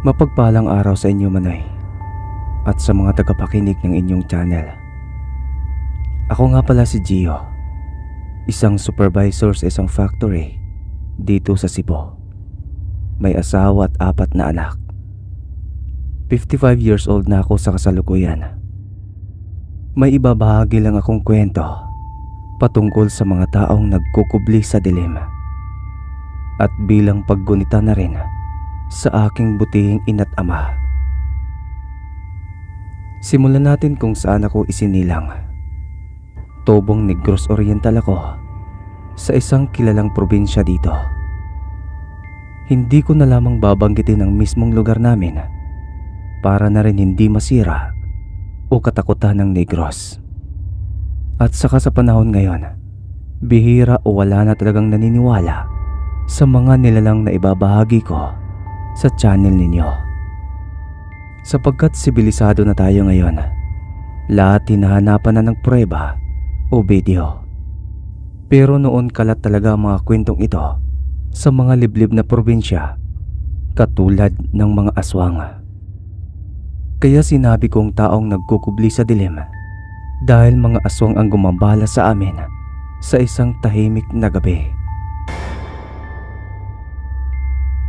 Mapagpalang araw sa inyo, Manay, at sa mga tagapakinig ng inyong channel. Ako nga pala si Gio, isang supervisor sa isang factory dito sa Cebu. May asawa at 4 na anak. 55 years old na ako sa kasalukuyan. May ibabahagi lang akong kwento patungkol sa mga taong nagkukubli sa dilim, at bilang paggunita na rin sa aking butihing ina't ama. Simulan natin kung saan ako isinilang. Tobong Negros Oriental ako, sa isang kilalang probinsya dito. Hindi ko na lamang babanggitin ang mismong lugar namin para na rin hindi masira o katakutan ng Negros. At saka sa panahon ngayon, bihira o wala na talagang naniniwala sa mga nilalang na ibabahagi ko sa channel ninyo. Sapagkat sibilisado na tayo ngayon, lahat hinahanapan na ng pruweba o video. Pero noon kalat talaga ang mga kwentong ito sa mga liblib na probinsya, katulad ng mga aswang. Kaya sinabi kong taong nagkukubli sa dilim dahil mga aswang ang gumambala sa amin sa isang tahimik na gabi.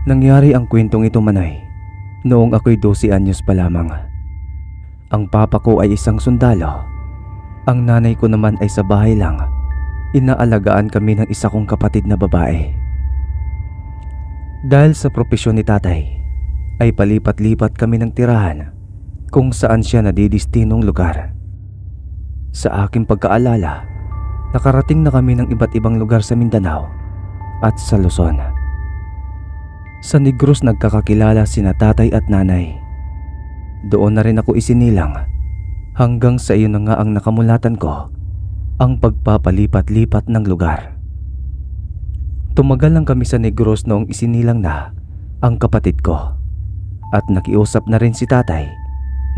Nangyari ang kwentong ito, Manay, noong ako'y 12 anyos pa lamang. Ang papa ko ay isang sundalo. Ang nanay ko naman ay sa bahay lang. Inaalagaan kami ng isa kong kapatid na babae. Dahil sa propesyon ni tatay, ay palipat-lipat kami ng tirahan kung saan siya nadidistinong lugar. Sa aking pagkaalala, nakarating na kami ng iba't ibang lugar sa Mindanao at sa Luzon. Sa Negros nagkakakilala sina tatay at nanay. Doon na rin ako isinilang hanggang sa iyon na nga ang nakamulatan ko, ang pagpapalipat-lipat ng lugar. Tumagal lang kami sa Negros noong isinilang na ang kapatid ko, at nakiusap na rin si tatay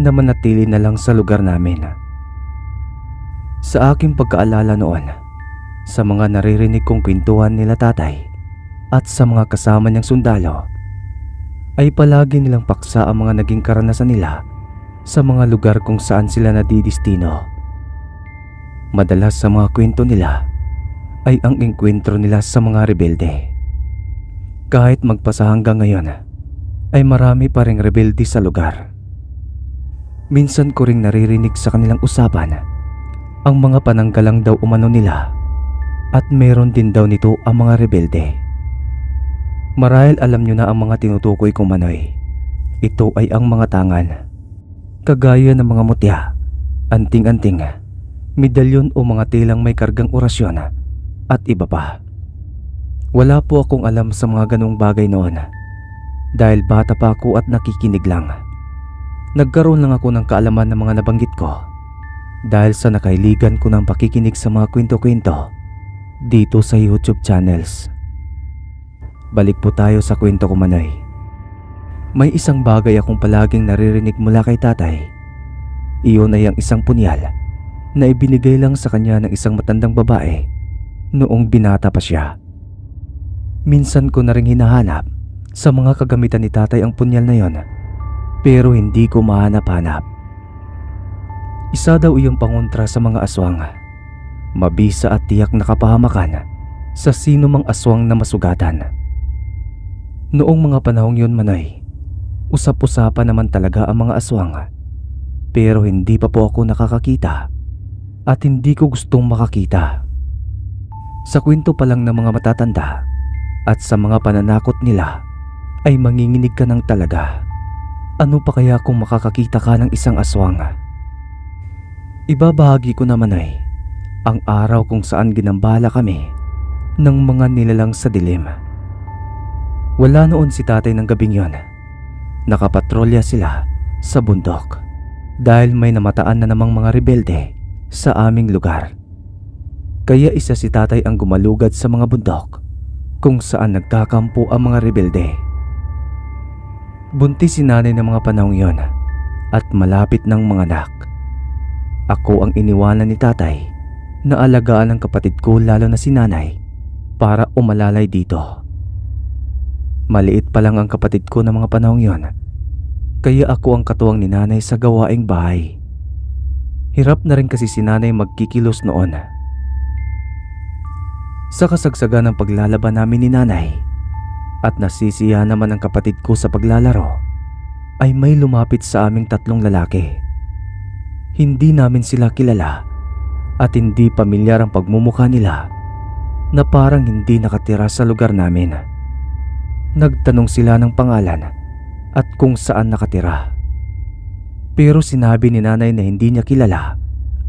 na manatili na lang sa lugar namin. Sa aking pagkaalala noon, sa mga naririnig kong kwentuhan nila tatay at sa mga kasama niyang sundalo, ay palagi nilang paksa ang mga naging karanasan nila sa mga lugar kung saan sila nadidistino. Madalas sa mga kwento nila ay ang engkwentro nila sa mga rebelde. Kahit magpasa hanggang ngayon, ay marami pa ring rebelde sa lugar. Minsan ko ring naririnig sa kanilang usapan ang mga pananggalang daw umano nila, at meron din daw nito ang mga rebelde. Marahil alam nyo na ang mga tinutukoy kong Manoy. Ito ay ang mga tangan, kagaya ng mga mutya, anting-anting, medalyon o mga tilang may kargang orasyon at iba pa. Wala po akong alam sa mga ganong bagay noon dahil bata pa ako at nakikinig lang. Nagkaroon lang ako ng kaalaman ng mga nabanggit ko dahil sa nakailigan ko ng pakikinig sa mga kwento-kwento dito sa YouTube channels. Balik po tayo sa kwento ko, Manoy. May isang bagay akong palaging naririnig mula kay tatay. Iyon ay ang isang punyal na ibinigay lang sa kanya ng isang matandang babae noong binata pa siya. Minsan ko na ring hinahanap sa mga kagamitan ni tatay ang punyal na yon, pero hindi ko mahanap-hanap. Isa daw iyong pangontra sa mga aswang. Mabisa at tiyak na kapahamakan sa sino mang aswang na masugatan. Noong mga panahong yun, Manoy, usap-usapan naman talaga ang mga aswang, pero hindi pa po ako nakakakita at hindi ko gustong makakita. Sa kwento pa lang ng mga matatanda at sa mga pananakot nila ay manginginig ka ng talaga. Ano pa kaya kung makakakita ka ng isang aswang? Ibabahagi ko naman ay ang araw kung saan ginambala kami ng mga nilalang sa dilim. Wala noon si tatay ng gabing yon. Nakapatrolya sila sa bundok dahil may namataan na namang mga rebelde sa aming lugar. Kaya isa si tatay ang gumalugad sa mga bundok kung saan nagkakampo ang mga rebelde. Buntis si nanay ng mga panahong yon at malapit ng mga anak. Ako ang iniwanan ni tatay na alagaan ng kapatid ko, lalo na si nanay, para umalalay dito. Maliit pa lang ang kapatid ko ng mga panahong yon Kaya ako ang katuwang ni nanay sa gawaing bahay. Hirap na rin kasi si nanay magkikilos noon. Sa kasagsagan ng paglalaban namin ni nanay at nasisiya naman ang kapatid ko sa paglalaro, ay may lumapit sa aming tatlong lalaki. Hindi namin sila kilala at hindi pamilyar ang pagmumukha nila na parang hindi nakatira sa lugar namin. Nagtanong sila ng pangalan at kung saan nakatira. Pero sinabi ni nanay na hindi niya kilala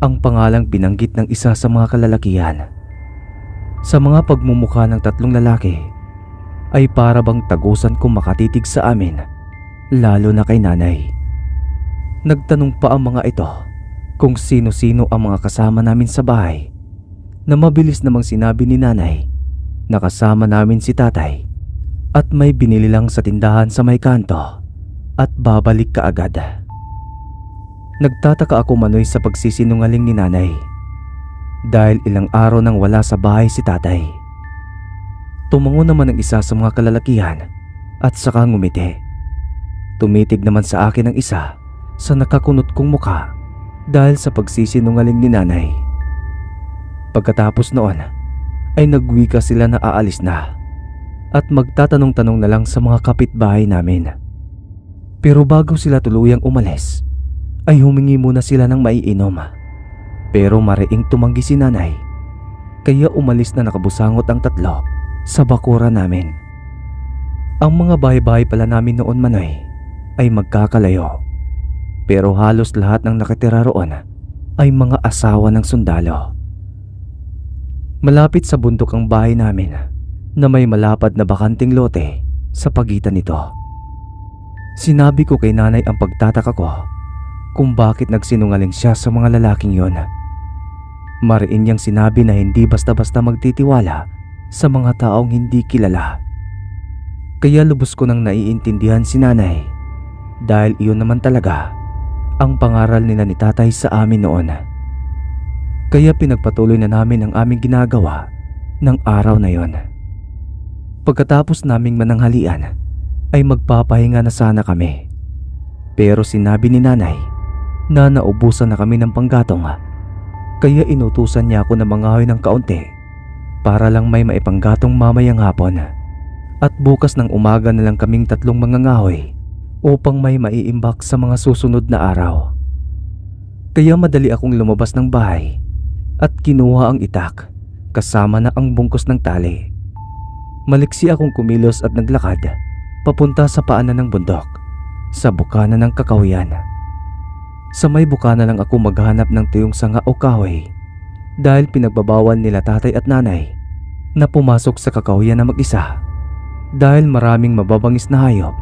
ang pangalang binanggit ng isa sa mga kalalakihan. Sa mga pagmumukha ng tatlong lalaki ay para bang tagusan kong makatitig sa amin, lalo na kay nanay. Nagtanong pa ang mga ito kung sino-sino ang mga kasama namin sa bahay, na mabilis namang sinabi ni nanay na kasama namin si tatay at may binili lang sa tindahan sa may kanto at babalik kaagad. Nagtataka ako manoy sa pagsisinungaling ni nanay dahil ilang araw nang wala sa bahay si tatay. Tumango naman ang isa sa mga kalalakihan at saka ngumiti. Tumitig naman sa akin ang isa sa nakakunot kong mukha dahil sa pagsisinungaling ni nanay. Pagkatapos noon ay nagwika sila na aalis na at magtatanong-tanong na lang sa mga kapitbahay namin. Pero bago sila tuluyang umalis ay humingi muna sila ng maiinom. Pero mariing tumanggi si nanay, kaya umalis na nakabusangot ang tatlo sa bakura namin. Ang mga bahay-bahay pala namin noon manoy ay magkakalayo, pero halos lahat ng nakatira roon ay mga asawa ng sundalo. Malapit sa bundok ang bahay namin na may malapad na bakanting lote sa pagitan nito. Sinabi ko kay nanay ang pagtataka ko kung bakit nagsinungaling siya sa mga lalaking yon. Mariin niyang sinabi na hindi basta-basta magtitiwala sa mga taong hindi kilala. Kaya lubos ko nang naiintindihan si nanay dahil iyon naman talaga ang pangaral nila ni tatay sa amin noon. Kaya pinagpatuloy na namin ang aming ginagawa ng araw na yon. Pagkatapos naming mananghalian ay magpapahinga na sana kami. Pero sinabi ni nanay na naubusan na kami ng panggatong, kaya inutusan niya ako na mangahoy ng kaunti para lang may maipanggatong mamayang hapon. At bukas ng umaga na lang kaming tatlong mangangahoy upang may maiimbak sa mga susunod na araw. Kaya madali akong lumabas ng bahay at kinuha ang itak kasama na ang bungkos ng tali. Maliksi akong kumilos at naglakad papunta sa paanan ng bundok sa bukana ng kakahuyan. Sa may bukana lang ako maghanap ng tuyong sanga o kahoy dahil pinagbabawal nila tatay at nanay na pumasok sa kakahuyan na mag-isa dahil maraming mababangis na hayop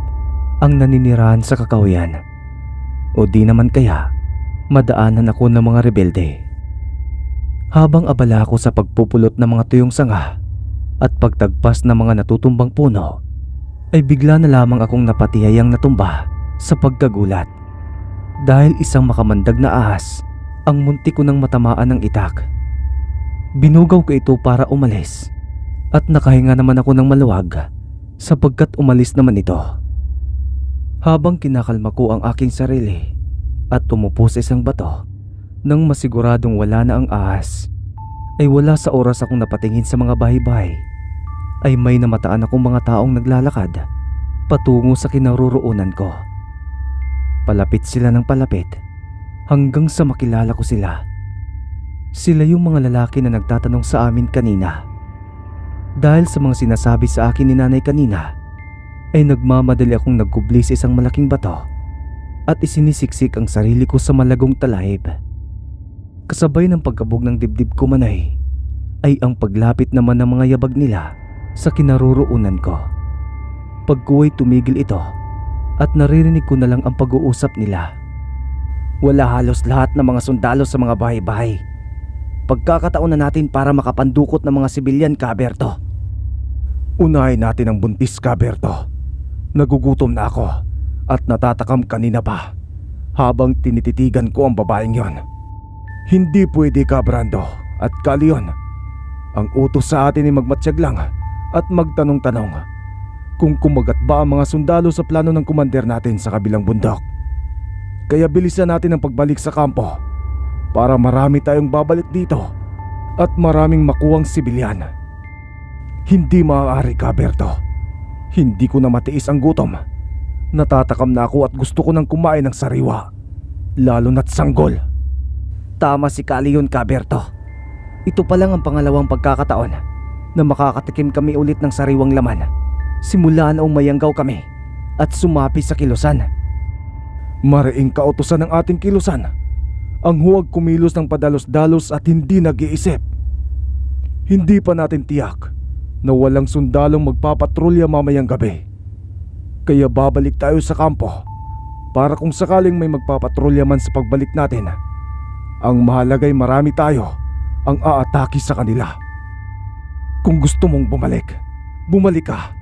ang naninirahan sa kakahuyan. O di naman kaya madaanan ako ng mga rebelde. Habang abala ako sa pagpupulot ng mga tuyong sanga at pagtagpas ng mga natutumbang puno, ay bigla na lamang akong napatihayang natumba sa pagkagulat dahil isang makamandag na ahas ang munti ko nang matamaan ng itak. Binugaw ko ito para umalis at nakahinga naman ako ng maluwag sapagkat umalis naman ito. Habang kinakalma ko ang aking sarili at tumupo sa isang bato nang masiguradong wala na ang ahas, ay wala sa oras akong napatingin sa mga bahay-bahay ay may namataan akong mga taong naglalakad patungo sa kinaroroonan ko. Palapit sila ng palapit hanggang sa makilala ko sila. Sila yung mga lalaki na nagtatanong sa amin kanina. Dahil sa mga sinasabi sa akin ni nanay kanina, ay nagmamadali akong nagkubli sa isang malaking bato at isinisiksik ang sarili ko sa malagong talahib. Kasabay ng pagkabog ng dibdib ko manay ay ang paglapit naman ng mga yabag nila sa kinaroroonan ko. Pagkuway tumigil ito at naririnig ko na lang ang pag-uusap nila. Wala halos lahat ng mga sundalo sa mga bahay-bahay. Pagkakataon na natin para makapandukot ng mga sibilyan, Kaberto. Unahin natin ang buntis, Kaberto. Nagugutom na ako at natatakam kanina pa habang tinititigan ko ang babaeng yon. Hindi pwede, Kabrando at Kalion. Ang utos sa atin ay magmatsyag lang at magtanong-tanong. kung kumagat ba ang mga sundalo sa plano ng kumander natin sa kabilang bundok. Kaya bilisan natin ang pagbalik sa kampo para marami tayong babalik dito at maraming makuwang sibilyan. Hindi maaari, Kaberto. Hindi ko na matiis ang gutom. Natatakam na ako at gusto ko nang kumain ng sariwa, lalo na't sanggol. Tama si Kalion, Kaberto. Ito pa lang ang pangalawang pagkakataon na makakatikim kami ulit ng sariwang laman simula noong mayanggaw kami at sumapi sa kilusan. Mariing kautusan ng ating kilusan ang huwag kumilos ng padalos-dalos at hindi nag-iisip. Hindi pa natin tiyak na walang sundalong magpapatrolya mamayang gabi. Kaya babalik tayo sa kampo para kung sakaling may magpapatrolya man sa pagbalik natin, ang mahalagay marami tayo ang aatake sa kanila. Kung gusto mong bumalik, bumalik ka.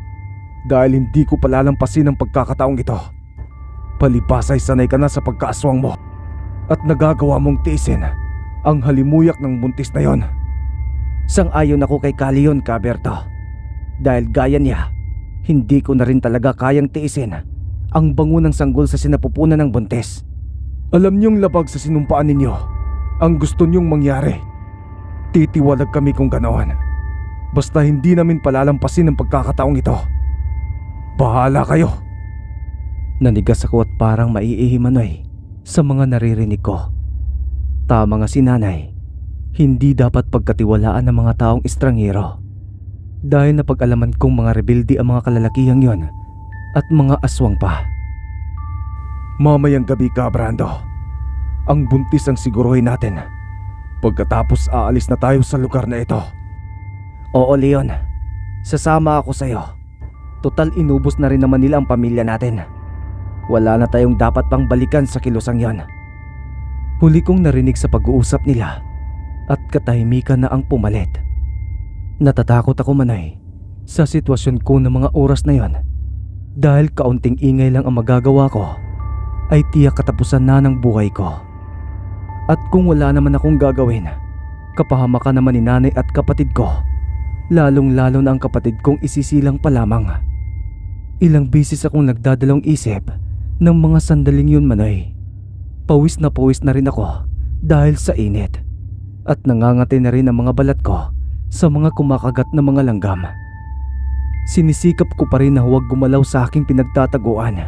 Dahil hindi ko palalampasin ang pagkakataong ito. Palibasay sanay ka na sa pagkaaswang mo at nagagawa mong tiisin ang halimuyak ng buntis na yon. Sang-ayon ako kay Kalion, Kaberto. Dahil gaya niya, hindi ko na rin talaga kayang tiisin ang bango ng sanggol sa sinapupunan ng buntis. Alam niyong labag sa sinumpaan ninyo ang gusto niyong mangyari. Titiwalag kami kung ganoon. Basta hindi namin palalampasin ang pagkakataong ito. Bahala kayo. Nanigas ako at parang maiihimanoy sa mga naririnig ko. Tama nga si nanay, hindi dapat pagkatiwalaan ng mga taong estranghero. Dahil napag-alaman kong mga rebelde ang mga kalalakihang yon at mga aswang pa. Mamayang gabi ka, Brando. Ang buntis ang siguruhin natin. Pagkatapos aalis na tayo sa lugar na ito. Oo, Leon. Sasama ako sa'yo. Total inubos na rin naman nila ang pamilya natin. Wala na tayong dapat pang balikan sa kilusang yan. Huli kong narinig sa pag-uusap nila at katahimikan na ang pumalit. Natatakot ako, Manoy, sa sitwasyon ko ng mga oras na yon. Dahil kaunting ingay lang ang magagawa ko, ay tiyak katapusan na ng buhay ko. At kung wala naman akong gagawin, kapahamakan naman ni nanay at kapatid ko, lalong-lalo na ang kapatid kong isisilang pa lamang. Ilang beses akong nagdadalawang isip ng mga sandaling yun, Manoy. Pawis na rin ako dahil sa init at nangangati na rin ang mga balat ko sa mga kumakagat na mga langgam. Sinisikap ko pa rin na huwag gumalaw sa aking pinagtataguan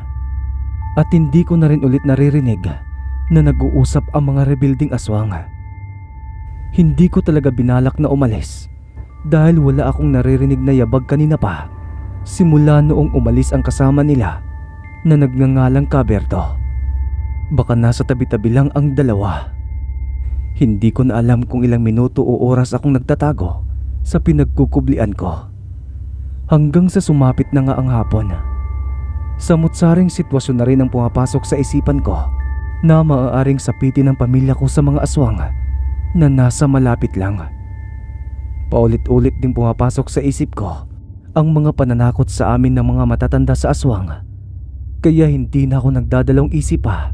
at hindi ko na rin ulit naririnig na nag-uusap ang mga rebuilding aswang. Hindi ko talaga binalak na umalis dahil wala akong naririnig na yabag kanina pa simula noong umalis ang kasama nila na nagngangalang Kaberto. Baka nasa tabi-tabi lang ang dalawa. Hindi ko na alam kung ilang minuto o oras akong nagtatago sa pinagkukublian ko. Hanggang sa sumapit na nga ang hapon. Samut-saring sitwasyon na rin ang pumapasok sa isipan ko na maaaring sapitin ng pamilya ko sa mga aswang na nasa malapit lang. Paulit-ulit din pumapasok sa isip ko ang mga pananakot sa amin ng mga matatanda sa aswang. Kaya hindi na ako nagdadalawang isip pa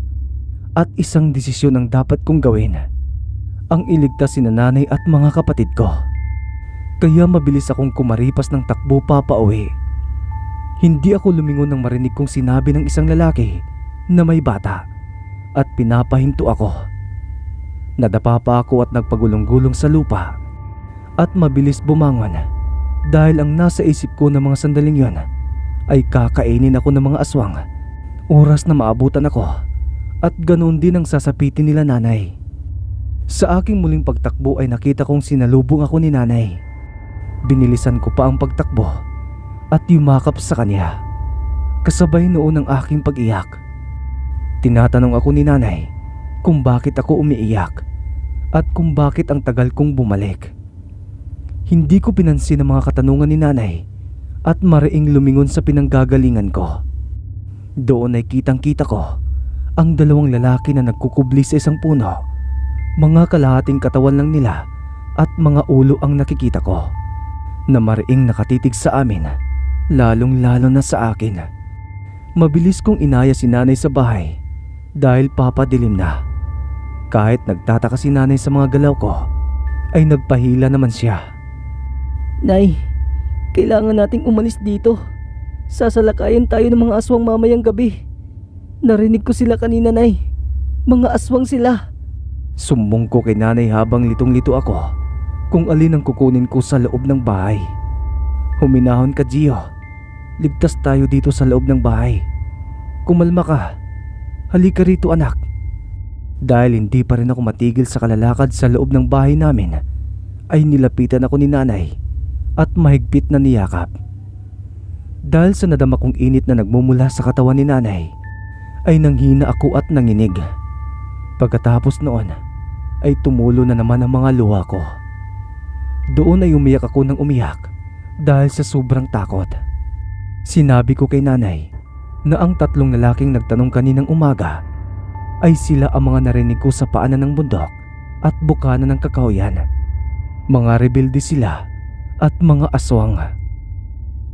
at isang desisyon ang dapat kong gawin. Ang iligtas sina nanay at mga kapatid ko. Kaya mabilis akong kumaripas ng takbo papauwi. Hindi ako lumingon nang marinig kong sinabi ng isang lalaki na may bata at pinapahinto ako. Nadapa pa ako at nagpagulong-gulong sa lupa at mabilis bumangon dahil ang nasa isip ko ng mga sandaling yon ay kakainin ako ng mga aswang. Oras na maabutan ako at ganoon din ang sasapitin nila nanay. Sa aking muling pagtakbo ay nakita kong sinalubong ako ni nanay. Binilisan ko pa ang pagtakbo at yumakap sa kanya. Kasabay noon ang aking pag-iyak. Tinatanong ako ni nanay kung bakit ako umiiyak at kung bakit ang tagal kong bumalik. Hindi ko pinansin ang mga katanungan ni nanay at mariing lumingon sa pinanggagalingan ko. Doon ay kitang-kita ko ang dalawang lalaki na nagkukubli sa isang puno. Mga kalahating katawan lang nila at mga ulo ang nakikita ko na mariing nakatitig sa amin, lalong-lalo na sa akin. Mabilis kong inaya si nanay sa bahay dahil papadilim na. Kahit nagtataka si nanay sa mga galaw ko, ay nagpahila naman siya. Nay, kailangan nating umalis dito. Sasalakayin tayo ng mga aswang mamayang gabi. Narinig ko sila kanina, Nay. Mga aswang sila. Sumbong ko kay nanay habang litong-lito ako kung alin ang kukunin ko sa loob ng bahay. Huminahon ka, Gio. Ligtas tayo dito sa loob ng bahay. Kumalma ka. Halika rito, anak. Dahil hindi pa rin ako matigil sa kalalakad sa loob ng bahay namin, ay nilapitan ako ni nanay at mahigpit na niyakap. Dahil sa nadama kong init na nagmumula sa katawan ni nanay, ay nanghina ako at nanginig. Pagkatapos noon, ay tumulo na naman ang mga luha ko. Doon ay umiyak ako ng umiyak dahil sa sobrang takot. Sinabi ko kay nanay na ang tatlong lalaking nagtanong kaninang umaga ay sila ang mga narinig ko sa paanan ng bundok at bukana ng kakahuyan. Mga rebelde sila at mga aswang.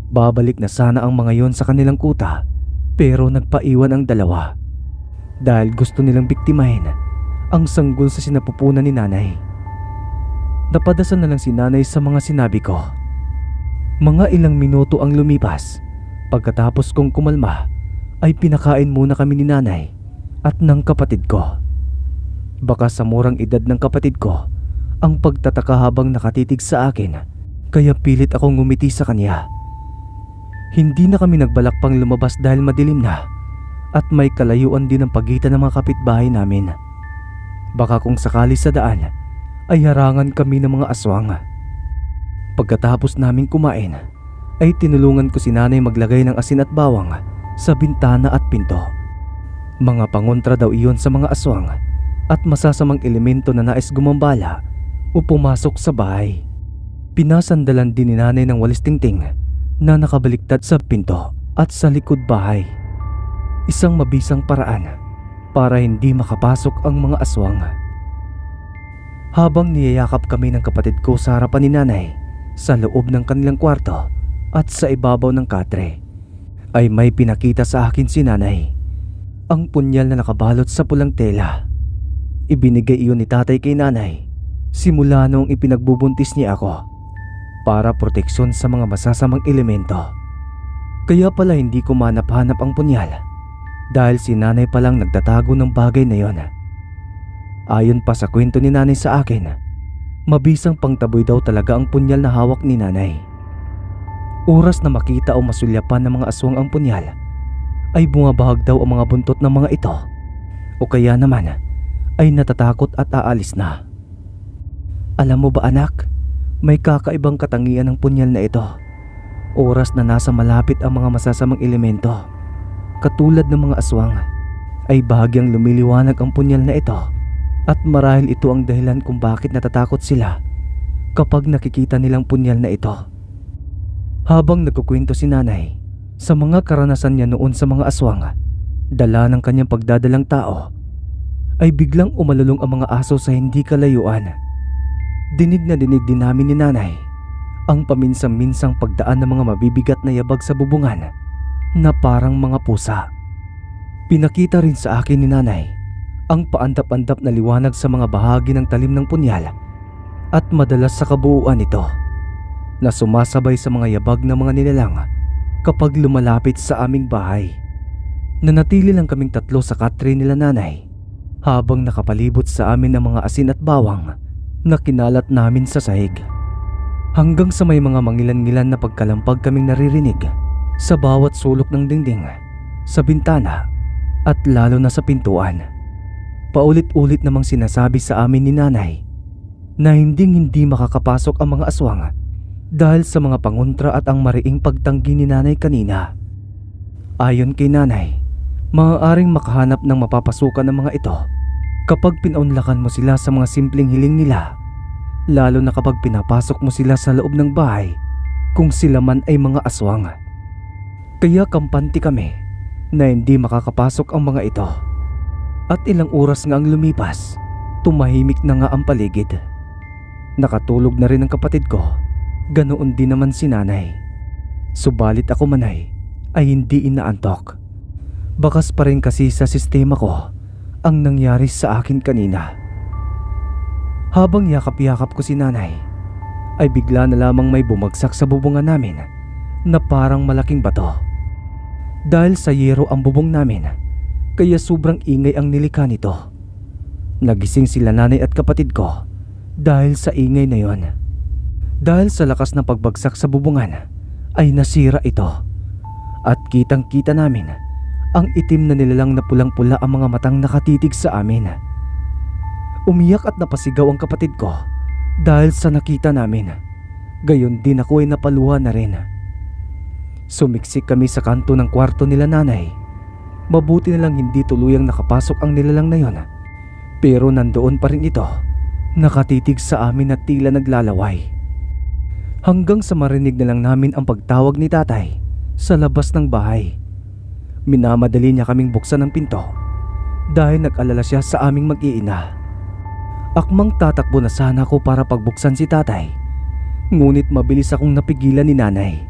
Babalik na sana ang mga yon sa kanilang kuta, pero nagpaiwan ang dalawa dahil gusto nilang biktimahin ang sanggol sa sinapupunan ni nanay. Napadasal na lang si nanay sa mga sinabi ko. Mga ilang minuto ang lumipas. Pagkatapos kong kumalma ay pinakain muna kami ni nanay at ng kapatid ko. Baka sa murang edad ng kapatid ko ang pagtataka habang nakatitig sa akin, kaya pilit akong ngumiti sa kanya. Hindi na kami nagbalak pang lumabas dahil madilim na at may kalayuan din ang pagitan ng mga kapitbahay namin. Baka kung sakali sa daan ay harangan kami ng mga aswang. Pagkatapos namin kumain ay tinulungan ko si nanay maglagay ng asin at bawang sa bintana at pinto. Mga pangontra daw iyon sa mga aswang at masasamang elemento na nais gumambala o pumasok sa bahay. Pinasandalan din ni nanay ng walis tingting na nakabaliktad sa pinto at sa likod bahay. Isang mabisang paraan para hindi makapasok ang mga aswang. Habang niyayakap kami ng kapatid ko sa harapan ni nanay sa loob ng kanilang kwarto at sa ibabaw ng katre, ay may pinakita sa akin si nanay. Ang punyal na nakabalot sa pulang tela. Ibinigay iyon ni tatay kay nanay simula noong ipinagbubuntis niya ako para proteksyon sa mga masasamang elemento. Kaya pala hindi ko manap-hanap ang punyal dahil si nanay palang nagtatago ng bagay na yon. Ayon pa sa kwento ni nanay sa akin, mabisang pangtaboy daw talaga ang punyal na hawak ni nanay. Oras na makita o masulyapan ng mga aswang ang punyal, ay bumabahag daw ang mga buntot ng mga ito o kaya naman ay natatakot at aalis na. Alam mo ba anak, may kakaibang katangian ng punyal na ito. Oras na nasa malapit ang mga masasamang elemento, katulad ng mga aswang, ay bahagyang lumiliwanag ang punyal na ito at marahil ito ang dahilan kung bakit natatakot sila kapag nakikita nilang punyal na ito. Habang nagkukwento si nanay sa mga karanasan niya noon sa mga aswang, dala ng kanyang pagdadalang tao, ay biglang umalulong ang mga aso sa hindi kalayuan. Dinig na dinig din namin ni nanay ang paminsan-minsang pagdaan ng mga mabibigat na yabag sa bubungan na parang mga pusa. Pinakita rin sa akin ni nanay ang paandap-andap na liwanag sa mga bahagi ng talim ng punyal at madalas sa kabuuan nito na sumasabay sa mga yabag ng mga nilalang kapag lumalapit sa aming bahay. Nanatili lang kaming tatlo sa katre nila nanay habang nakapalibot sa amin ang mga asin at bawang na kinalat namin sa sahig. Hanggang sa may mga mangilan-ngilan na pagkalampag kaming naririnig sa bawat sulok ng dingding, sa bintana at lalo na sa pintuan. Paulit-ulit namang sinasabi sa amin ni nanay na hindi makakapasok ang mga aswang dahil sa mga pangontra at ang mariing pagtanggi ni nanay kanina. Ayon kay nanay, maaaring makahanap ng mapapasukan ng mga ito kapag pinaunlakan mo sila sa mga simpleng hiling nila, lalo na kapag pinapasok mo sila sa loob ng bahay kung sila man ay mga aswang. Kaya kampante kami na hindi makakapasok ang mga ito. At ilang oras nga ang lumipas, tumahimik na nga ang paligid. Nakatulog na rin ang kapatid ko, ganoon din naman si nanay. Subalit ako manay ay hindi inaantok. Bakas pa rin kasi sa sistema ko ang nangyari sa akin kanina. Habang yakap-yakap ko si nanay, ay bigla na lamang may bumagsak sa bubungan namin na parang malaking bato. Dahil sa yero ang bubong namin, kaya sobrang ingay ang nilikha nito. Nagising sila nanay at kapatid ko dahil sa ingay na yon. Dahil sa lakas ng pagbagsak sa bubungan ay nasira ito. At kitang kita namin ang itim na nilalang na pulang-pula ang mga matang nakatitig sa amin. Umiyak at napasigaw ang kapatid ko dahil sa nakita namin. Gayon din ako ay napaluha na rin. Sumiksik kami sa kanto ng kwarto nila nanay. Mabuti na lang hindi tuluyang nakapasok ang nilalang na yon. Pero nandoon pa rin ito, nakatitig sa amin at tila naglalaway. Hanggang sa marinig na lang namin ang pagtawag ni tatay sa labas ng bahay. Minamadali niya kaming buksan ang pinto dahil nag-alala siya sa aming mag-iina. Akmang tatakbo na sana ako para pagbuksan si tatay, ngunit mabilis akong napigilan ni nanay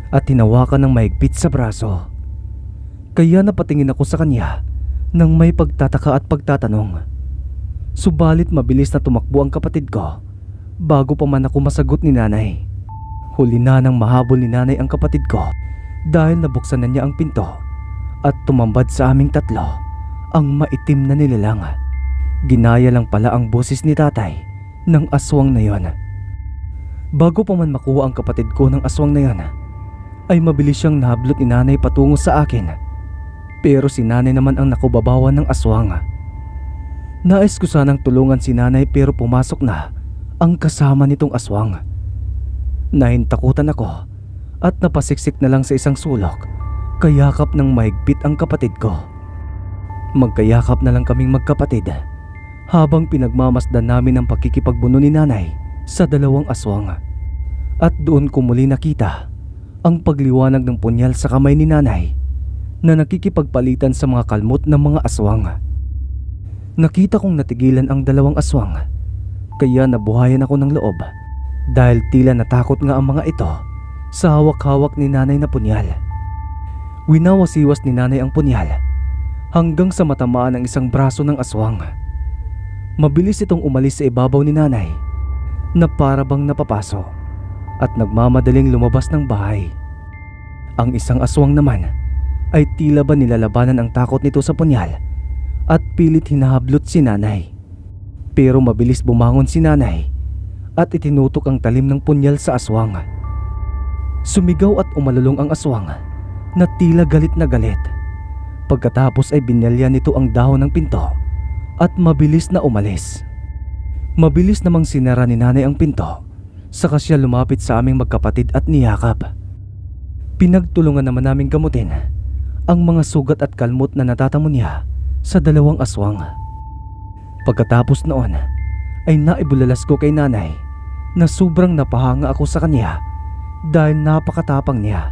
at hinawakan ng mahigpit sa braso. Kaya napatingin ako sa kanya nang may pagtataka at pagtatanong. Subalit mabilis na tumakbo ang kapatid ko bago pa man ako masagot ni nanay. Huli na nang mahabol ni nanay ang kapatid ko dahil nabuksan na niya ang pinto at tumambad sa aming tatlo ang maitim na nilalang. Ginaya lang pala ang boses ni tatay ng aswang na yon. Bago pa man makuha ang kapatid ko ng aswang na yon, ay mabilis siyang nahablot ni nanay patungo sa akin. Pero si nanay naman ang nakubabawan ng aswang. Nais ko sanang tulungan si nanay pero pumasok na ang kasama nitong aswang. Nahintakutan ako at napasiksik na lang sa isang sulok, kayakap ng mahigpit ang kapatid ko. Magkayakap na lang kaming magkapatid habang pinagmamasdan namin ang pakikipagbuno ni nanay sa dalawang aswang. At doon ko muli nakita ang pagliwanag ng punyal sa kamay ni nanay na nakikipagpalitan sa mga kalmot ng mga aswang. Nakita kong natigilan ang dalawang aswang, kaya nabuhayan ako ng loob dahil tila natakot nga ang mga ito sa hawak-hawak ni nanay na punyal. Winawasiwas ni nanay ang punyal hanggang sa matamaan ang isang braso ng aswang. Mabilis itong umalis sa ibabaw ni nanay na para bang napapaso at nagmamadaling lumabas ng bahay. Ang isang aswang naman ay tila ba nilalabanan ang takot nito sa punyal at pilit hinahablot si nanay. Pero mabilis bumangon si nanay at itinutok ang talim ng punyal sa aswang. Sumigaw at umalulong ang aswang na tila galit na galit. Pagkatapos ay binalya nito ang dahon ng pinto at mabilis na umalis. Mabilis namang sinara ni nanay ang pinto, saka siya lumapit sa aming magkapatid at niyakap. Pinagtulungan naman naming gamutin ang mga sugat at kalmot na natatamo niya sa dalawang aswang. Pagkatapos noon ay naibulalas ko kay nanay na sobrang napahanga ako sa kanya dahil napakatapang niya.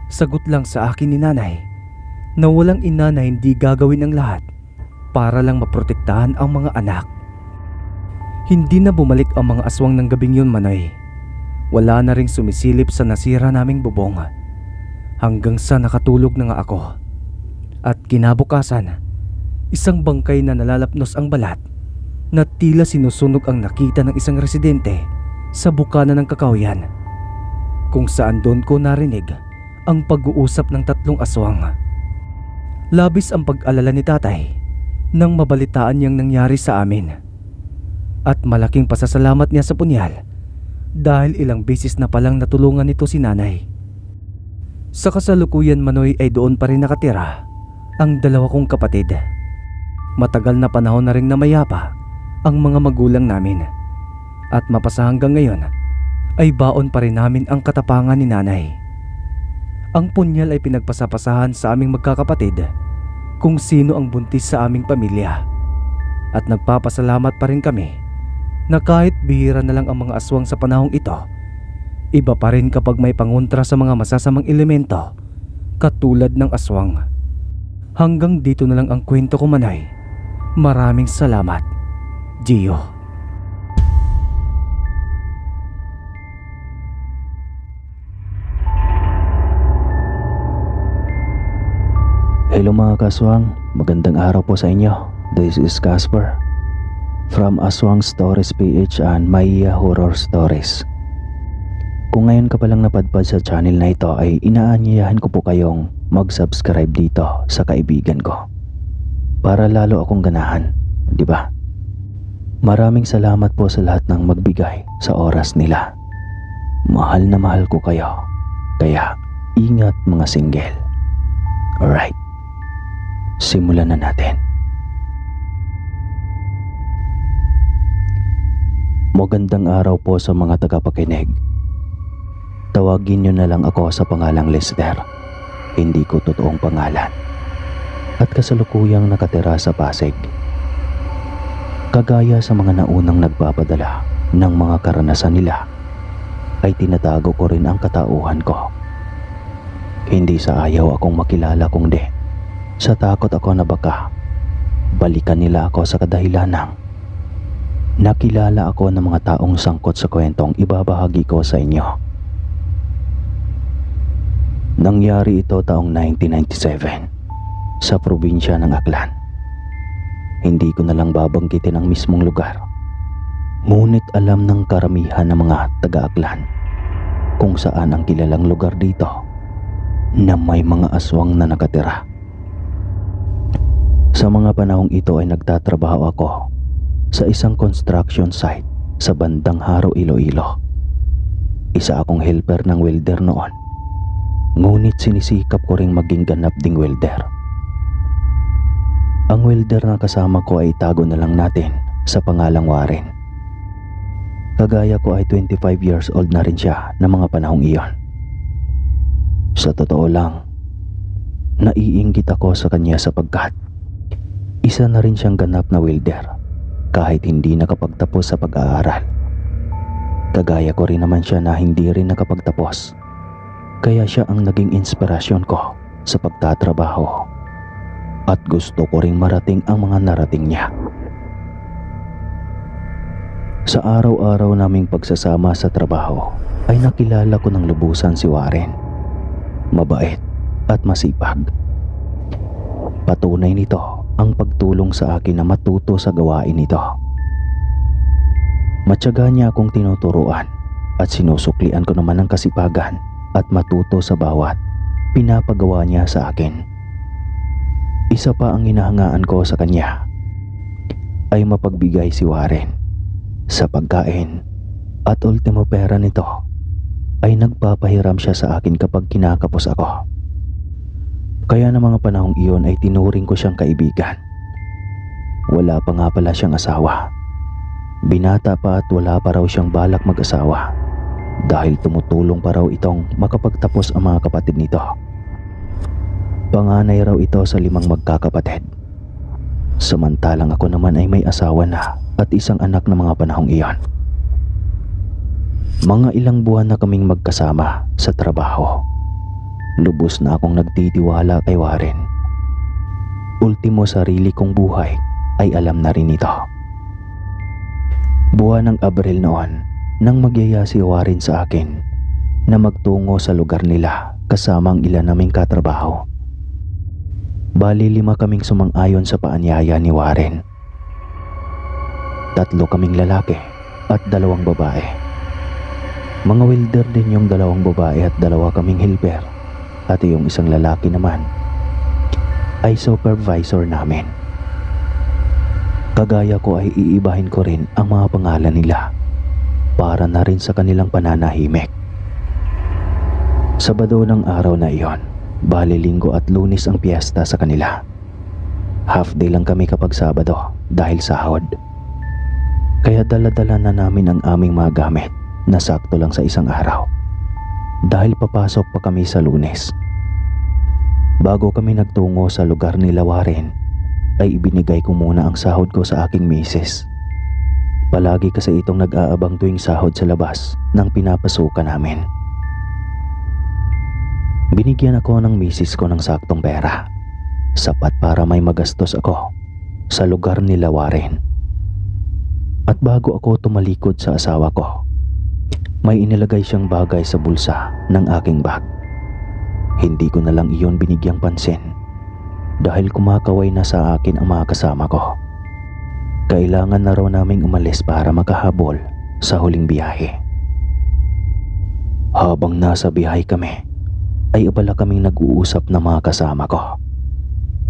Sagot lang sa akin ni nanay na walang ina na hindi gagawin ang lahat para lang maprotektahan ang mga anak. Hindi na bumalik ang mga aswang ng gabing yun, Manoy. Wala na ring sumisilip sa nasira naming bubong hanggang sa nakatulog na nga ako. At kinabukasan, isang bangkay na nalalapnos ang balat na tila sinusunog ang nakita ng isang residente sa bukana ng Kakahuyan, kung saan doon ko narinig ang pag-uusap ng tatlong aswang. Labis ang pag-alala ni tatay nang mabalitaan niyang nangyari sa amin. At malaking pasasalamat niya sa punyal dahil ilang beses na palang natulungan nito si nanay. Sa kasalukuyan, Manoy, ay doon pa rin nakatira ang dalawa kong kapatid. Matagal na panahon na rin namayapa ang mga magulang namin. At mapasa hanggang ngayon ay baon pa rin namin ang katapangan ni nanay. Ang punyal ay pinagpasapasahan sa aming magkakapatid kung sino ang buntis sa aming pamilya. At nagpapasalamat pa rin kami na kahit bihira na lang ang mga aswang sa panahong ito, iba pa rin kapag may pangontra sa mga masasamang elemento katulad ng aswang. Hanggang dito na lang ang kwento ko, Manoy. Maraming salamat, Gio. Hello mga kaswang, magandang araw po sa inyo. This is Casper from Aswang Stories PH and Maya Horror Stories. Kung ngayon ka palang napadpad sa channel na ito ay inaanyayahan ko po kayong mag-subscribe dito sa kaibigan ko para lalo akong ganahan, di ba? Maraming salamat po sa lahat ng magbigay sa oras nila. Mahal na mahal ko kayo. Kaya ingat mga single. Alright, simulan na natin. Magandang araw po sa mga tagapakinig. Tawagin niyo na lang ako sa pangalang Lester. Hindi ko totoong pangalan. At kasalukuyang nakatira sa Pasig. Kagaya sa mga naunang nagpapadala ng mga karanasan nila, ay tinatago ko rin ang katauhan ko. Hindi sa ayaw akong makilala kundi sa takot ako na baka balikan nila ako sa kadahilanang nakilala ako ng mga taong sangkot sa kwentong ibabahagi ko sa inyo. Nangyari ito taong 1997 sa probinsya ng Aklan. Hindi ko na lang babanggitin ang mismong lugar. Ngunit alam ng karamihan ng mga taga-Aklan kung saan ang kilalang lugar dito na may mga aswang na nakatira. Sa mga panahong ito ay nagtatrabaho ako sa isang construction site sa bandang Haro, Iloilo. Isa akong helper ng welder noon. Ngunit sinisikap ko ring maging ganap ding welder. Ang welder na kasama ko ay itago na lang natin sa pangalang Warren. Kagaya ko ay 25 years old na rin siya ng mga panahong iyon. Sa totoo lang, naiinggit ako sa kanya sapagkat isa na rin siyang ganap na welder kahit hindi nakapagtapos sa pag-aaral. Kagaya ko rin naman siya na hindi rin nakapagtapos, kaya siya ang naging inspirasyon ko sa pagtatrabaho. At gusto ko ring marating ang mga narating niya. Sa araw-araw naming pagsasama sa trabaho ay nakilala ko ng lubusan si Warren. Mabait at masipag. Patunay nito ang pagtulong sa akin na matuto sa gawain nito. Matyaga niya akong tinuturuan at sinusuklian ko naman ang kasipagan at matuto sa bawat pinapagawa niya sa akin. Isa pa ang hinahangaan ko sa kanya ay mapagbigay si Warren sa pagkain at ultimo pera nito ay nagpapahiram siya sa akin kapag kinakapos ako. Kaya ng mga panahong iyon ay tinuring ko siyang kaibigan. Wala pa nga pala siyang asawa. Binata pa at wala pa raw siyang balak mag-asawa dahil tumutulong pa raw itong makapagtapos ang mga kapatid nito. Panganay raw ito sa 5 magkakapatid. Samantalang ako naman ay may asawa na at isang anak ng mga panahong iyon. Mga ilang buwan na kaming magkasama sa trabaho. Lubos na akong nagtitiwala kay Warren. Ultimo sarili kong buhay ay alam na rin ito. Buwan ng Abril noon nang magyaya si Warren sa akin na magtungo sa lugar nila kasama ang ilan naming katrabaho. Bali 5 kaming sumang-ayon sa paanyaya ni Warren. 3 kaming lalaki at 2 babae. Mga welder din yung 2 babae at 2 kaming helper. At yung isang lalaki naman ay supervisor namin. Kagaya ko ay iibahin ko rin ang mga pangalan nila para na rin sa kanilang pananahimik. Sabado ng araw na iyon, bali Linggo at Lunes ang piyesta sa kanila. Half day lang kami kapag Sabado dahil sahod. Kaya dala-dala na namin ang aming mga gamit na sakto lang sa isang araw dahil papasok pa kami sa Lunes. Bago kami nagtungo sa lugar nila Warren ay ibinigay ko muna ang sahod ko sa aking misis. Palagi kasi itong nag-aabang tuwing sahod sa labas ng pinapasukan namin. Binigyan ako ng misis ko ng saktong pera, sapat para may magastos ako sa lugar nila Warren. At bago ako tumalikod sa asawa ko, may inilagay siyang bagay sa bulsa ng aking bag. Hindi ko na lang iyon binigyang pansin dahil kumakaway na sa akin ang mga kasama ko. Kailangan na raw naming umalis para makahabol sa huling biyahe. Habang nasa biyahe kami, ay abala kaming nag-uusap na mga kasama ko.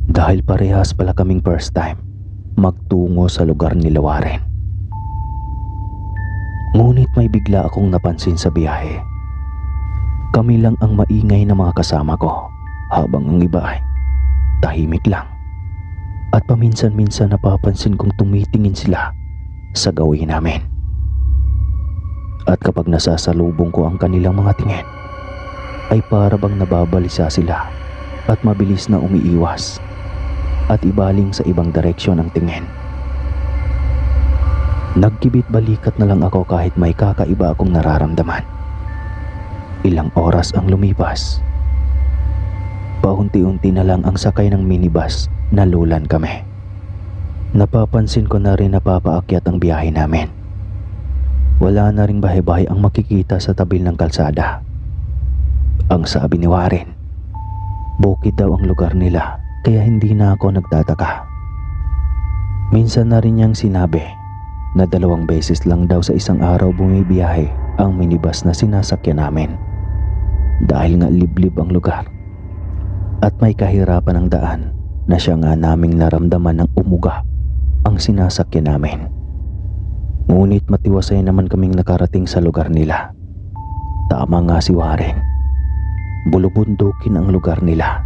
Dahil parehas pala kaming first time magtungo sa lugar ni Warren. Ngunit may bigla akong napansin sa biyahe. Kami lang ang maingay na mga kasama ko, habang ang iba ay tahimik lang. At paminsan-minsan napapansin kong tumitingin sila sa gawin namin. At kapag nasasalubong ko ang kanilang mga tingin, ay para bang nababalisa sila at mabilis na umiiwas at ibaling sa ibang direksyon ang tingin. Nagkibit balikat na lang ako kahit may kakaiba akong nararamdaman. Ilang oras ang lumipas. Paunti-unti na lang ang sakay ng minibus na lulan kami. Napapansin ko na rin na papaakyat ang biyahe namin. Wala na ring bahay-bahay ang makikita sa tabil ng kalsada. Ang sabi ni Warren, bukid daw ang lugar nila kaya hindi na ako nagtataka. Minsan na rin niyang sinabi na 2 beses lang daw sa isang araw bumibiyahe ang minibus na sinasakyan namin. Dahil nga liblib ang lugar at may kahirapan ng daan na siya nga naming naramdaman ng umuga ang sinasakyan namin. Ngunit matiwasay naman kaming nakarating sa lugar nila. Tama nga si Warren. Bulubundukin ang lugar nila.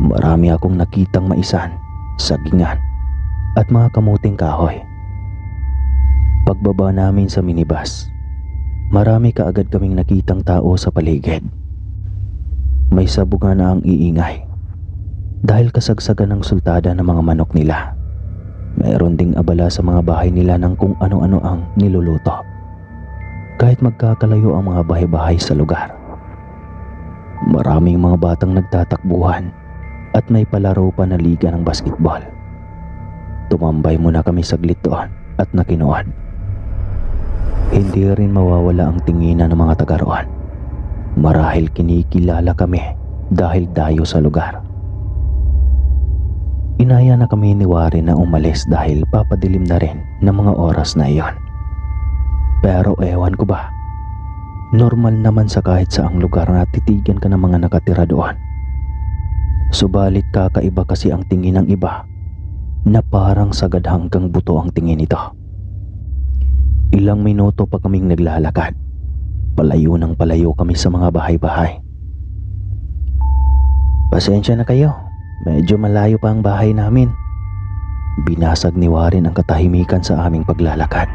Marami akong nakitang maisan, sagingan at mga kamuting kahoy. Pagbaba namin sa minibus, marami kaagad kaming nakitang tao sa paligid. May sabungan na ang iingay dahil kasagsagan ng sultada ng mga manok nila. Mayroon ding abala sa mga bahay nila ng kung ano-ano ang niluluto. Kahit magkakalayo ang mga bahay-bahay sa lugar. Maraming mga batang nagtatakbuhan at may palaro pa na liga ng basketball. Tumambay muna kami saglit doon at nakinuad. Hindi rin mawawala ang tinginan ng mga taga roon. Marahil kinikilala kami dahil dayo sa lugar. Inaya na kami ni Warren na umalis dahil papadilim na rin ng mga oras na iyon. Pero ewan ko ba, normal naman sa kahit saang lugar na titigan ka ng mga nakatira doon. Subalit kakaiba kasi ang tingin ng iba na parang sagad hanggang buto ang tingin nito. Ilang minuto pa kaming naglalakad. Palayo ng palayo kami sa mga bahay-bahay. Pasensya na kayo, medyo malayo pa ang bahay namin. Binasag ni Warren ang katahimikan sa aming paglalakad.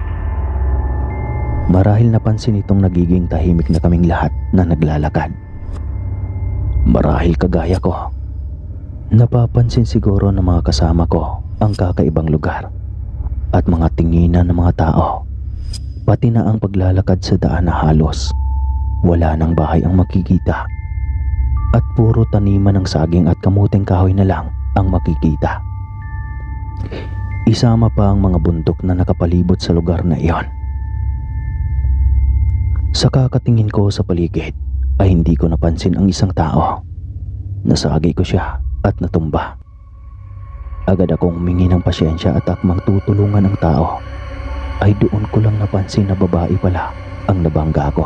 Marahil napansin itong nagiging tahimik na kaming lahat na naglalakad. Marahil kagaya ko, napapansin siguro ng mga kasama ko ang kakaibang lugar at mga tinginan ng mga tao. Pati na ang paglalakad sa daan na halos wala nang bahay ang makikita at puro taniman ng saging at kamuting kahoy na lang ang makikita. Isama pa ang mga bundok na nakapalibot sa lugar na iyon. Sa kakatingin ko sa paligid ay hindi ko napansin ang isang tao. Nasagi ko siya at natumba. Agad akong humingi ng pasyensya at akmang tutulungan ang tao. Ay doon ko lang napansin na babae pala ang nabangga ko.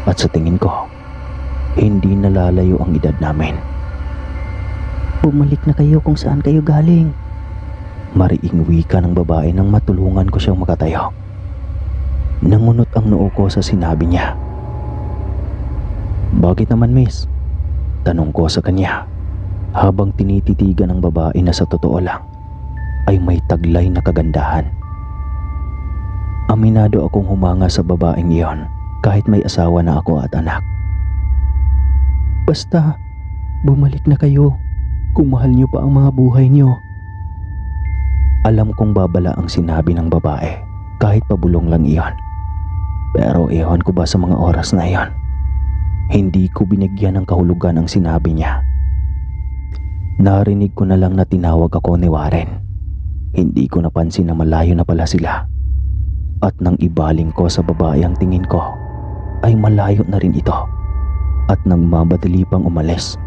At sa tingin ko, hindi nalalayo ang edad namin. Bumalik na kayo kung saan kayo galing. Mariing wika ng babae nang matulungan ko siyang makatayo. Nangunot ang noo ko sa sinabi niya. Bakit naman, miss? Tanong ko sa kanya habang tinititigan ng babae na sa totoo lang ay may taglay na kagandahan. Aminado akong humanga sa babaeng iyon kahit may asawa na ako at anak. Basta, bumalik na kayo kung mahal niyo pa ang mga buhay niyo. Alam kong babala ang sinabi ng babae kahit pabulong lang iyon. Pero ewan ko ba sa mga oras na iyon, hindi ko binigyan ng kahulugan ang sinabi niya. Narinig ko na lang na tinawag ako ni Warren. Hindi ko napansin na malayo na pala sila. At nang ibaling ko sa babae ang tingin ko, ay malayo na rin ito. At nang mabadali pang umalis,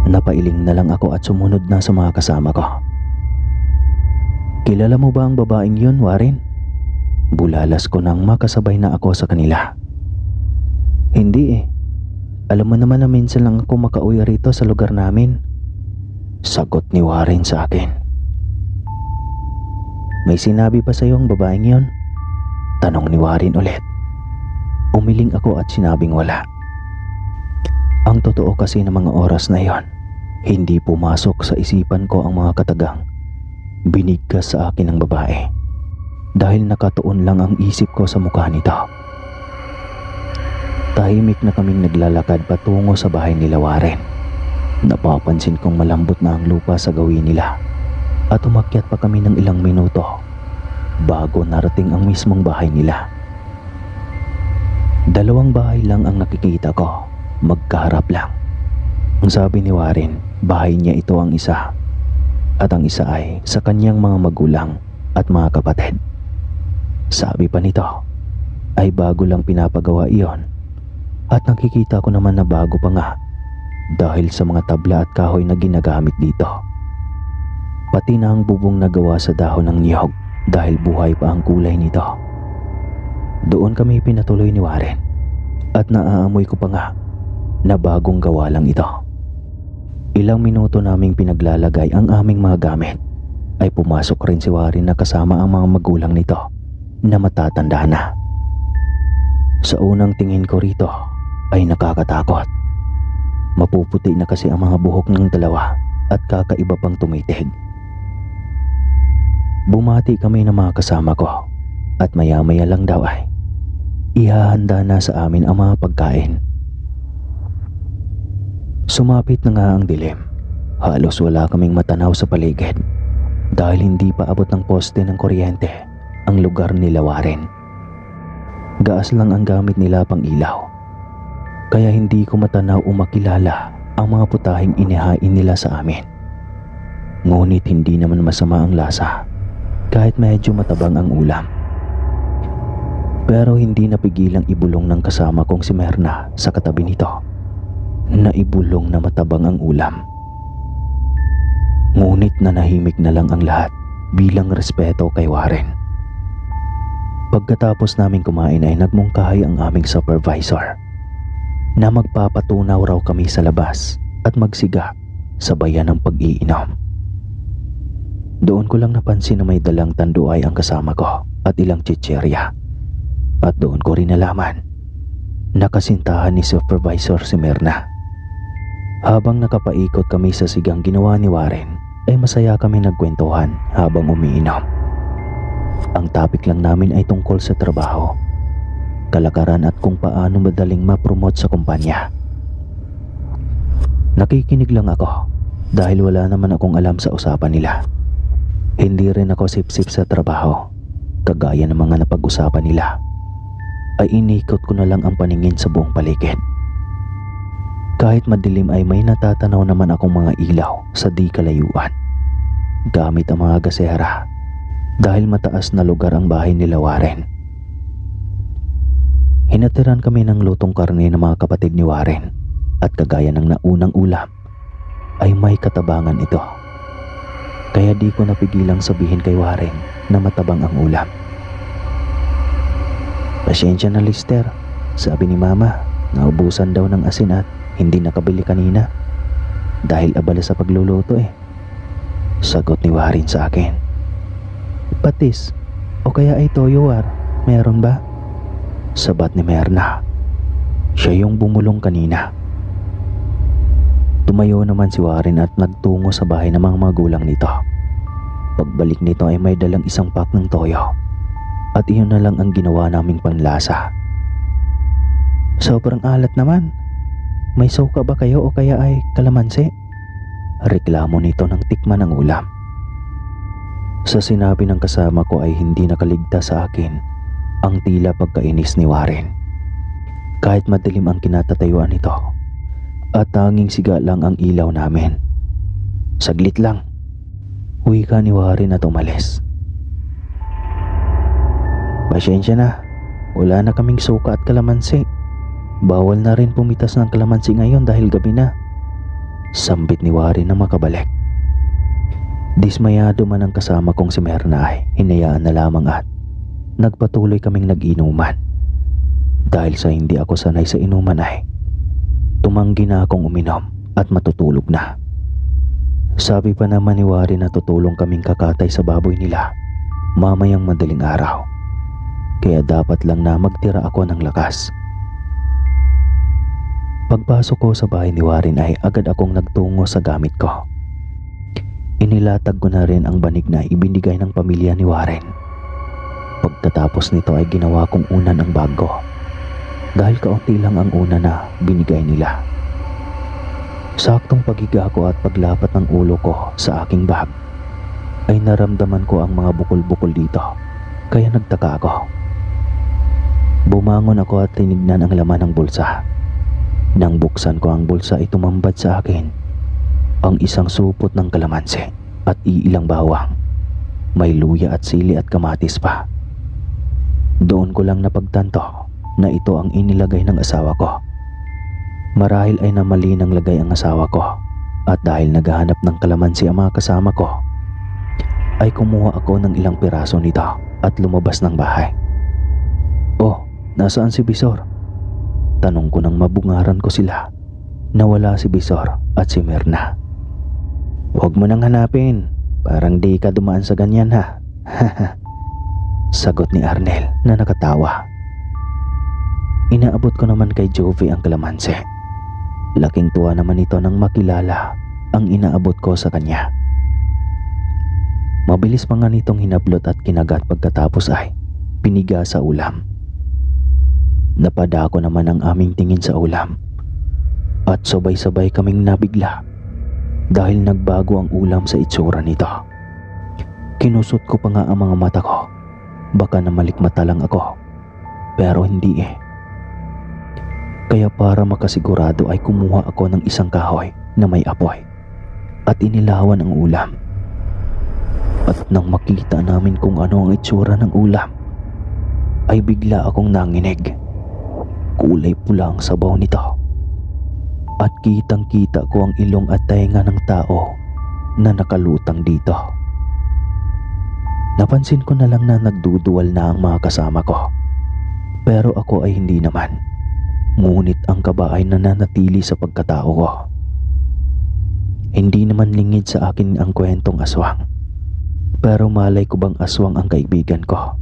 napailing na lang ako at sumunod na sa mga kasama ko. Kilala mo ba ang babaeng yun, Warren? Bulalas ko nang makasabay na ako sa kanila. Hindi eh. Alam mo naman na minsan lang ako makauwi rito sa lugar namin. Sagot ni Warren sa akin. May sinabi pa sa'yo ang babaeng yon? Tanong ni Warren ulit. Umiling ako at sinabing wala. Ang totoo kasi ng mga oras na yon, hindi pumasok sa isipan ko ang mga katagang binigkas sa akin ng babae dahil nakatuon lang ang isip ko sa mukha nito. Tahimik na kaming naglalakad patungo sa bahay nila Warren. Napapansin kong malambot na ang lupa sa gawin nila at umakyat pa kami ng ilang minuto bago narating ang mismong bahay nila. 2 bahay lang ang nakikita ko, magkaharap lang. Ang sabi ni Warren, bahay niya ito ang isa at ang isa ay sa kanyang mga magulang at mga kapatid. Sabi pa nito ay bago lang pinapagawa iyon at nakikita ko naman na bago pa nga dahil sa mga tabla at kahoy na ginagamit dito. Pati na ang bubong na gawa sa dahon ng niyog dahil buhay pa ang kulay nito. Doon kami pinatuloy ni Warren at naaamoy ko pa nga na bagong gawa lang ito. Ilang minuto naming pinaglalagay ang aming mga gamit ay pumasok rin si Warren na kasama ang mga magulang nito na matatanda na. Sa unang tingin ko rito ay nakakatakot. Mapuputi na kasi ang mga buhok ng dalawa at kakaiba pang tumitig. Bumati kami ng mga kasama ko at maya-maya lang daw ay ihahanda na sa amin ang mga pagkain. Sumapit na nga ang dilim. Halos wala kaming matanaw sa paligid dahil hindi pa abot ng poste ng kuryente ang lugar nila Warren. Gaas lang ang gamit nila pang ilaw. Kaya hindi ko matanaw o makilala ang mga putahing inihain nila sa amin. Ngunit hindi naman masama ang lasa kahit medyo matabang ang ulam. Pero hindi napigilang ibulong ng kasama kong si Merna sa katabi nito na ibulong na matabang ang ulam. Ngunit nanahimik na lang ang lahat bilang respeto kay Warren. Pagkatapos naming kumain ay nagmungkahi ang aming supervisor na magpapatunaw raw kami sa labas at magsiga sa bayan ng pag-iinom. Doon ko lang napansin na may dalang tanduay ang kasama ko at ilang chichirya. At doon ko rin nalaman na kasintahan ni Supervisor si Merna. Habang nakapaikot kami sa sigang ginawa ni Warren ay masaya kami nagkwentuhan habang umiinom. Ang topic lang namin ay tungkol sa trabaho, kalakaran at kung paano madaling ma-promote sa kumpanya. Nakikinig lang ako dahil wala naman akong alam sa usapan nila. Hindi rin ako sip-sip sa trabaho, kagaya ng mga napag-usapan nila. Ay inikot ko na lang ang paningin sa buong paligid. Kahit madilim ay may natatanaw naman akong mga ilaw sa di kalayuan gamit ang mga gasera dahil mataas na lugar ang bahay nila Warren. Hinatiran kami ng lutong karne ng mga kapatid ni Warren at kagaya ng naunang ulam ay may katabangan ito. Kaya di ko napigilang sabihin kay Warren na matabang ang ulam. Pasensya na Lister, sabi ni Mama, naubusan daw ng asin at hindi nakabili kanina dahil abala sa pagluluto eh. Sagot ni Warren sa akin. Patis o kaya ay toyo War, meron ba? Sabat ni Merna. Siya yung bumulong kanina. Tumayo naman si Warren at nagtungo sa bahay ng mga magulang nito. Pagbalik nito ay may dalang isang pack ng toyo. At iyon na lang ang ginawa naming panlasa. Sobrang alat naman. May suka ba kayo o kaya ay kalamansi? Reklamo nito nang tikman ang ulam. Sa sinabi ng kasama ko ay hindi nakaligtas sa akin ang tila pagkainis ni Warren. Kahit madilim ang kinatatayuan nito at tanging siga lang ang ilaw namin. Saglit lang. Wika ni Warren at umalis. Pasensya na, wala na kaming suka at kalamansi. Bawal na rin pumitas ng kalamansi ngayon dahil gabi na. Sambit ni Warren na makabalik. Dismayado man ang kasama kong si Merna ay hinayaan na lamang at nagpatuloy kaming nag-inuman. Dahil sa hindi ako sanay sa inuman ay Tumanggi na akong uminom at matutulog na. Sabi pa naman ni Warren na tutulong kaming kakatay sa baboy nila mamayang madaling araw. Kaya dapat lang na magtira ako ng lakas. Pagpasok ko sa bahay ni Warren ay agad akong nagtungo sa gamit ko. Inilatag ko na rin ang banig na ibinigay ng pamilya ni Warren. Pagkatapos nito ay ginawa kong unan ang bag ko. Dahil kaunti lang ang una na binigay nila. Saktong paghiga ko at paglapat ng ulo ko sa aking bag ay naramdaman ko ang mga bukol-bukol dito. Kaya nagtaka ako. Bumangon ako at tinignan ang laman ng bulsa. Nang buksan ko ang bulsa ay tumambad sa akin ang isang supot ng kalamansi at iilang bawang. May luya at sili at kamatis pa. Doon ko lang napagtanto na ito ang inilagay ng asawa ko. Marahil ay namali ng lagay ang asawa ko at dahil naghahanap ng kalamansi ang mga kasama ko ay kumuha ako ng ilang piraso nito at lumabas ng bahay. Oh, nasaan si Bisor? Tanong ko nang mabungaran ko sila na wala si Bisor at si Myrna. Huwag mo nang hanapin, parang di ka dumaan sa ganyan ha. Sagot ni Arnel na nakatawa. Inaabot ko naman kay Jovi ang kalamansi. Laking tuwa naman ito nang makilala ang inaabot ko sa kanya. Mabilis pa nga nitong hinablot at kinagat pagkatapos ay piniga sa ulam. Napadako naman ang aming tingin sa ulam at sabay-sabay kaming nabigla dahil nagbago ang ulam sa itsura nito. Kinusot ko pa nga ang mga mata ko. Baka namalikmata lang ako, pero hindi eh. Kaya para makasigurado ay kumuha ako ng isang kahoy na may apoy at inilawan ang ulam. At nang makita namin kung ano ang itsura ng ulam, ay bigla akong nanginig. Kulay pula ang sabaw nito. At kitang-kita ko ang ilong at tainga ng tao na nakalutang dito. Napansin ko na lang na nagduduwal na ang mga kasama ko. Pero ako ay hindi naman. Ngunit ang kaba ay nananatili sa pagkatao ko. Hindi naman lingid sa akin ang kwentong aswang. Pero malay ko bang aswang ang kaibigan ko?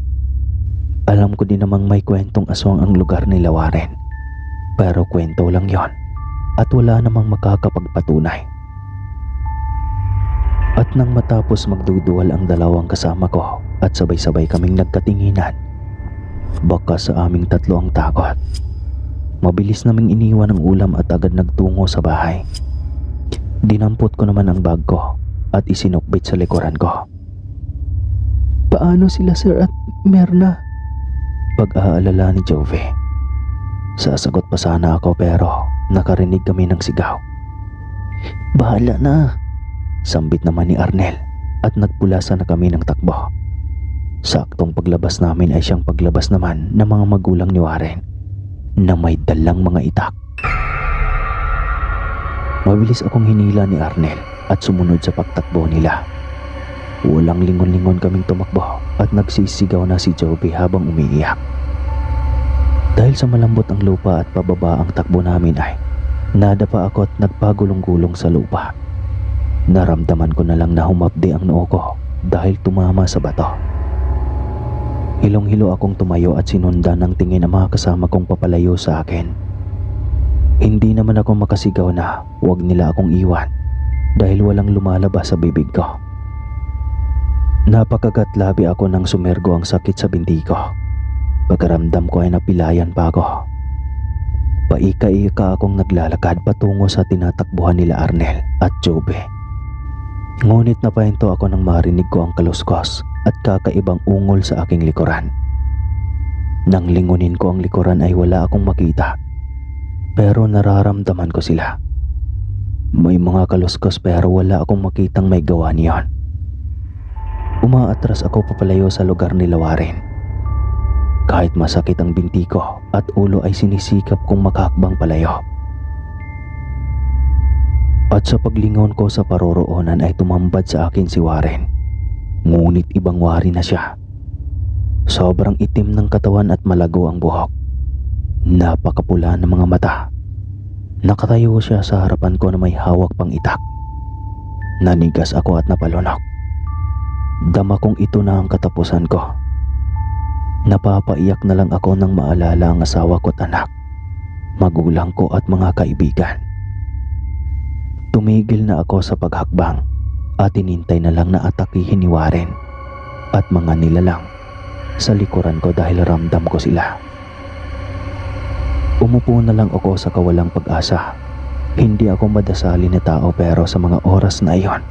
Alam ko din namang may kwentong aswang ang lugar nila Warren. Pero kwento lang yon at wala namang makakapagpatunay. At nang matapos magduduwal ang dalawang kasama ko at sabay-sabay kaming nagkatinginan, baka sa aming tatlo ang takot. Mabilis naming iniwan ang ulam at agad nagtungo sa bahay. Dinampot ko naman ang bag ko at isinukbit sa likuran ko. Paano sila Sir at Myrna? Pag-aalala ni Jovi. Sasagot pa sana ako pero nakarinig kami ng sigaw. Bahala na. Sambit naman ni Arnel at nagpulasa na kami ng takbo. Saktong paglabas namin ay siyang paglabas naman ng mga magulang ni Warren na may dalang mga itak. Mabilis akong hinila ni Arnel at sumunod sa pagtakbo nila. Walang lingon-lingon kaming tumakbo at nagsisigaw na si Jovi habang umiiyak. Dahil sa malambot ang lupa at pababa ang takbo namin ay nadapa ako at nagpagulong-gulong sa lupa. Naramdaman ko na lang na humapdi ang noo ko dahil tumama sa bato. Hilong-hilo akong tumayo at sinundan ng tingin ang mga kasama kong papalayo sa akin. Hindi naman ako makasigaw na huwag nila akong iwan dahil walang lumalabas sa bibig ko. Napakagat-labi ako nang sumergo ang sakit sa binti ko. Pagkaramdam ko ay napilayan pa ako. Paika-ika akong naglalakad patungo sa tinatakbuhan nila Arnel at Jovi. Ngunit napahinto ako nang marinig ko ang kaluskos at kakaibang ungol sa aking likuran. Nang lingunin ko ang likuran ay wala akong makita. Pero nararamdaman ko sila. May mga kaluskos pero wala akong makitang may gawa niyon. Umaatras ako papalayo sa lugar nila Warren. Kahit masakit ang binti ko at ulo ay sinisikap kong makahakbang palayo. At sa paglingon ko sa paroroonan ay tumambad sa akin si Warren. Ngunit ibang Warren na siya. Sobrang itim ng katawan at malago ang buhok. Napakapula ng mga mata. Nakatayo siya sa harapan ko na may hawak pang itak. Nanigas ako at napalunok. Dama kong ito na ang katapusan ko. Napapaiyak na lang ako nang maalala ang asawa ko at anak, magulang ko at mga kaibigan. Tumigil na ako sa paghakbang at inintay na lang na atakihin ni Warren at mga nilalang sa likuran ko dahil ramdam ko sila. Umupo na lang ako sa kawalang pag-asa. Hindi ako madasali na tao pero sa mga oras na iyon,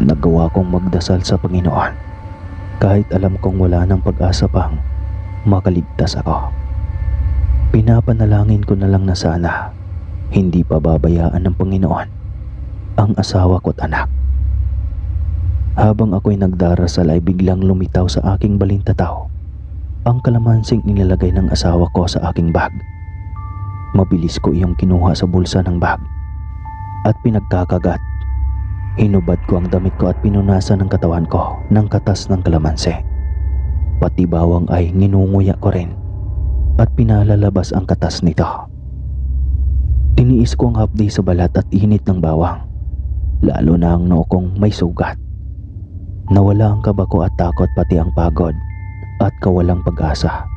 nagawa kong magdasal sa Panginoon kahit alam kong wala ng pag-asa pang makaligtas ako. Pinapanalangin ko na lang na sana hindi pa babayaan ng Panginoon ang asawa ko at anak. Habang ako'y nagdarasal ay biglang lumitaw sa aking balintataw ang kalamansing nilalagay ng asawa ko sa aking bag. Mabilis ko iyong kinuha sa bulsa ng bag at pinagkakagat. Hinubad ko ang damit ko at pinunasan ng katawan ko ng katas ng kalamansi. Pati bawang ay nginunguya ko rin at pinalalabas ang katas nito. Tiniis ko ang hapdi sa balat at init ng bawang, lalo na ang noo kong may sugat. Nawala ang kaba ko at takot pati ang pagod at kawalang pag-asa.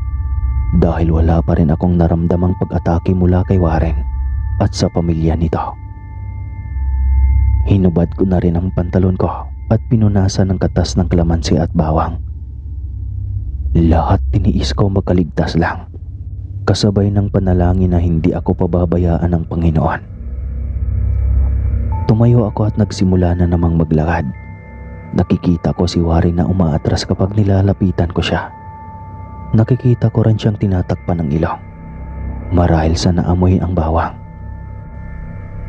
Dahil wala pa rin akong naramdamang pag-atake mula kay Warren at sa pamilya nito. Hinubad ko na rin ang pantalon ko at pinunasan ng katas ng kalamansi at bawang. Lahat tiniis ko makaligtas lang, kasabay ng panalangin na hindi ako pababayaan ng Panginoon. Tumayo ako at nagsimula na namang maglakad. Nakikita ko si Warren na umaatras kapag nilalapitan ko siya. Nakikita ko rin siyang tinatakpan ng ilong marahil sa naamoy ang bawang.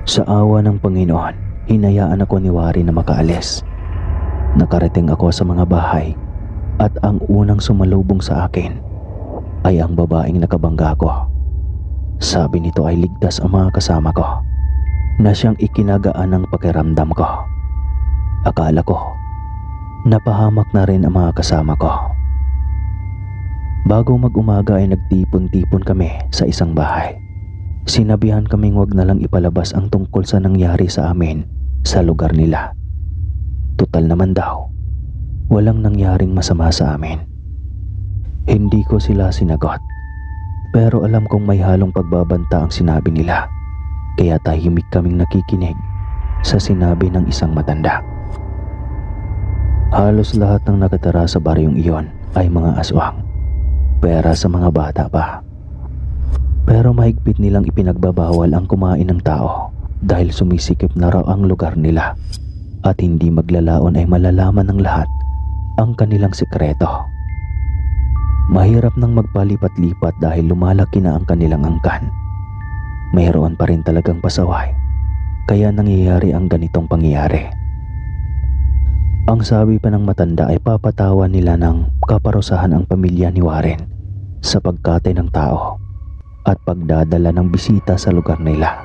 Sa awa ng Panginoon, hinayaan ako ni Warren na makaalis. Nakarating ako sa mga bahay at ang unang sumalubong sa akin ay ang babaeng nakabangga ko. Sabi nito ay ligtas ang mga kasama ko, na siyang ikinagaan ng pakiramdam ko. Akala ko napahamak na rin ang mga kasama ko. Bago mag-umaga ay nagtipon-tipon kami sa isang bahay. Sinabihan kaming wag na lang ipalabas ang tungkol sa nangyari sa amin sa lugar nila. Tutal naman daw, walang nangyaring masama sa amin. Hindi ko sila sinagot, pero alam kong may halong pagbabanta ang sinabi nila, kaya tahimik kaming nakikinig sa sinabi ng isang matanda. Halos lahat ng nakatira sa baryong iyon ay mga aswang, pera sa mga bata pa. Pero mahigpit nilang ipinagbabawal ang kumain ng tao dahil sumisikip na raw ang lugar nila at hindi maglalaon ay malalaman ng lahat ang kanilang sikreto. Mahirap nang magpalipat-lipat dahil lumalaki na ang kanilang angkan. Mayroon pa rin talagang pasaway, kaya nangyayari ang ganitong pangyayari. Ang sabi pa ng matanda ay papatawan nila ng kaparusahan ang pamilya ni Warren sa pagkatay ng tao at pagdadala ng bisita sa lugar nila.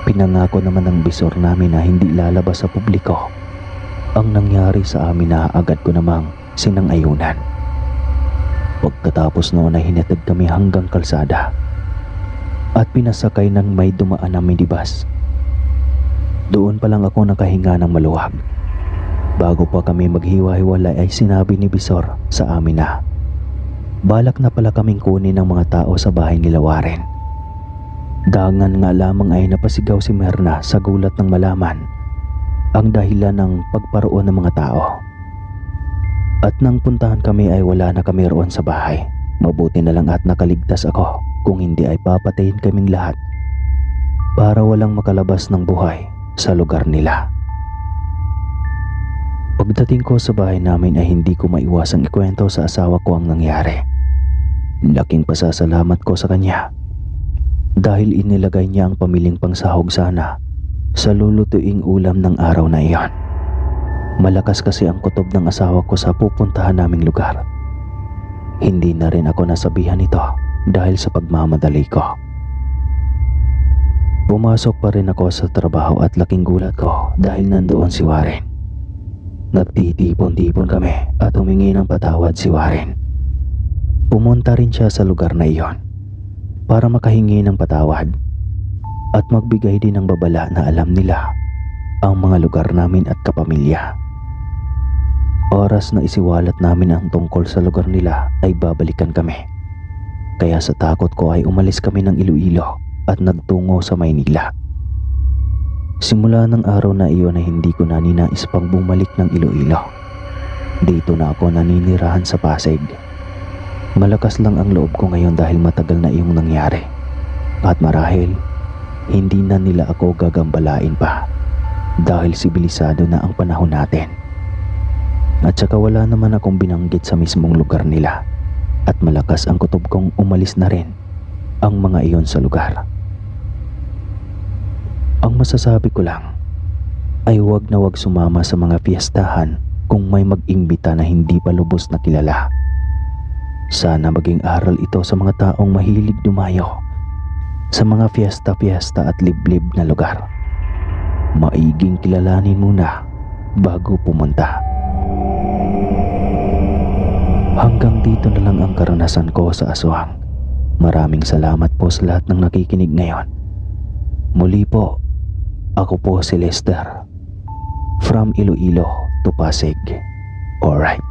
Pinangako naman ng bisor namin na hindi lalabas sa publiko ang nangyari sa amin na agad ko namang sinang-ayunan. Pagkatapos noon ay hinatid kami hanggang kalsada at pinasakay ng may dumaan na minibus. Doon pa lang ako nakahinga ng maluwag. Bago pa kami maghiwa-hiwalay ay sinabi ni Bisor sa amin na balak na pala kaming kunin ng mga tao sa bahay nila Warren. Dangan nga lamang ay napasigaw si Merna sa gulat ng malaman ang dahilan ng pagparoon ng mga tao. At nang puntahan kami ay wala na kami roon sa bahay. Mabuti na lang at nakaligtas ako, kung hindi ay papatayin kaming lahat para walang makalabas ng buhay sa lugar nila. Pagdating ko sa bahay namin ay hindi ko maiwasang ikwento sa asawa ko ang nangyari. Laking pasasalamat ko sa kanya dahil inilagay niya ang pamiling pangsahog sana sa lulutuing ulam ng araw na iyon. Malakas kasi ang kutob ng asawa ko sa pupuntahan naming lugar. Hindi na rin ako nasabihan nito dahil sa pagmamadali ko. Pumasok pa rin ako sa trabaho at laking gulat ko dahil nandoon si Warren. Nagtitipon-tipon kami at humingi ng patawad si Warren. Pumunta rin siya sa lugar na iyon para makahingi ng patawad at magbigay din ng babala na alam nila ang mga lugar namin at kapamilya. Oras na isiwalat namin ang tungkol sa lugar nila ay babalikan kami. Kaya sa takot ko ay umalis kami ng Iloilo at nagtungo sa Maynila. Simula ng araw na iyon ay hindi ko na ninais pang bumalik ng Iloilo. Dito na ako naninirahan sa Pasig. Malakas lang ang loob ko ngayon dahil matagal na iyong nangyari. At marahil, hindi na nila ako gagambalain pa dahil sibilisado na ang panahon natin. At saka wala naman akong binanggit sa mismong lugar nila at malakas ang kutob kong umalis na rin ang mga iyon sa lugar. Ang masasabi ko lang ay wag na wag sumama sa mga fiestahan kung may mag-imbita na hindi pa lubos na kilala. Sana maging aral ito sa mga taong mahilig dumayo sa mga fiesta-fiesta at liblib na lugar. Maiging kilalanin muna bago pumunta. Hanggang dito na lang ang karanasan ko sa aswang. Maraming salamat po sa lahat ng nakikinig ngayon. Muli po, ako po si Lester from Iloilo to Pasig. Alright.